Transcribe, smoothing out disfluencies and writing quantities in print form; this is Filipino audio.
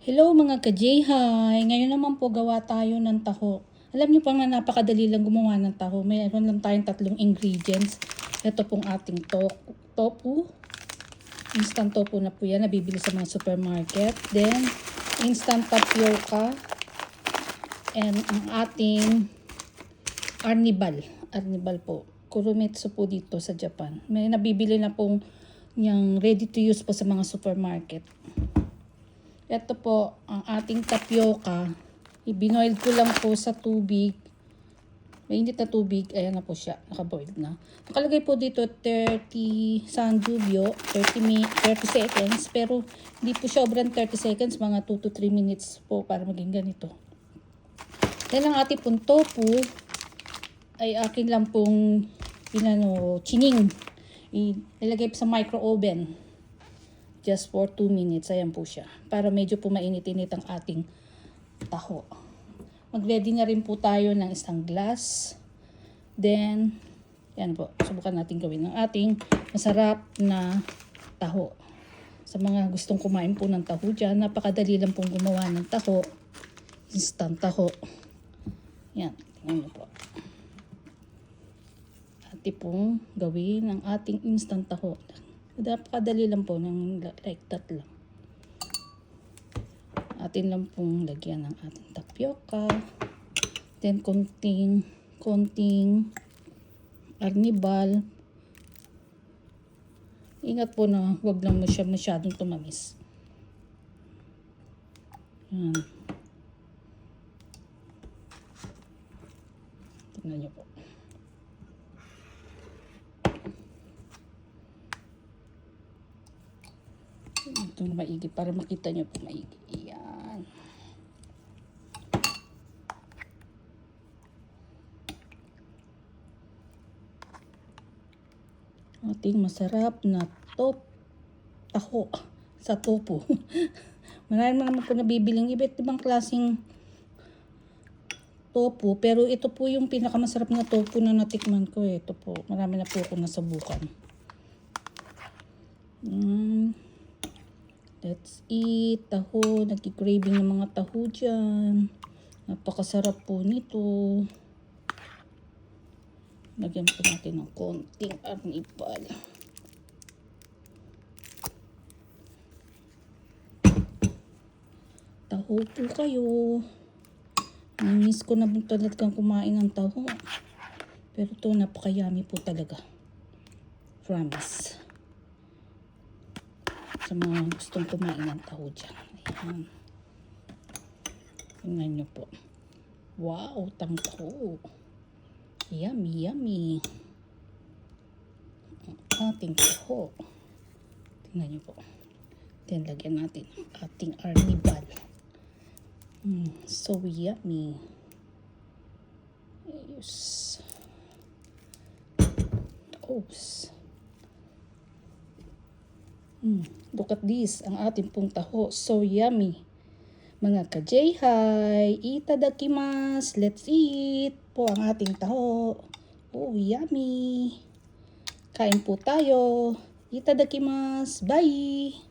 Hello mga ka-J-Hi! Ngayon naman po gawa tayo ng taho. Alam niyo pa nga napakadali lang gumawa ng taho. Mayroon lang tayong 3 ingredients. Ito pong ating tofu. Instant tofu na po yan. Nabibili sa mga supermarket. Then, instant tapioca. And ang ating arnibal. Arnibal po. Kurumitsu po dito sa Japan. May nabibili na pong yung ready to use po sa mga supermarket. Ito po ang ating tapioca. Ibinoil ko lang po sa tubig. Mainit na tubig. Ayan na po siya. Nakaboiled na. Nakalagay po dito 30 sanjubyo. 30 seconds. Pero hindi po siya obrang 30 seconds. Mga 2 to 3 minutes po para maging ganito. Then ang ating pong tofu ay akin lang pong chining. Ilagay po sa micro oven. Just for 2 minutes. Ayan po siya. Para medyo po mainit-init ang ating taho. Mag-ready na rin po tayo ng isang glass. Then, yan po. Subukan natin gawin ng ating masarap na taho. Sa mga gustong kumain po ng taho dyan, napakadali lang pong gumawa ng taho. Instant taho. Yan. Tingnan mo po. Atin pong gawin ang ating instant taho. Napakadali lang po ng like that lang. Atin lang pong lagyan ng ating tapioca. Then konting arnibal. Ingat po na huwag lang masyadong tumamis. Yan. Tingnan niyo po. Ito maigi para makita nyo po maigi. Yan. Ating masarap na taho sa tofu. Marami naman po nabibiling iba't ibang klaseng tofu. Pero ito po yung pinakamasarap na tofu na natikman ko. Ito po. Marami na po ako nasubukan. Let's eat. Taho. Nagki-craving ng mga taho dyan. Napakasarap po nito. Lagyan po natin ng konting arnibal. Taho po kayo. Miss ko na po talagang kumain ng taho. Pero ito napaka-yummy po talaga. Promise. Sa mga gustong kumain ng taho dyan. Ayan. Tingnan nyo po. Wow, taho. Yummy, yummy. Ating taho. Tingnan nyo po. Then, lagyan natin ang ating arnibal. So yummy. Yes. Oops. Look at this. Ang ating pong taho. So yummy. Mga ka-J-Hi. Itadakimasu. Let's eat po ang ating taho. Oh, yummy. Kain po tayo. Itadakimasu. Bye.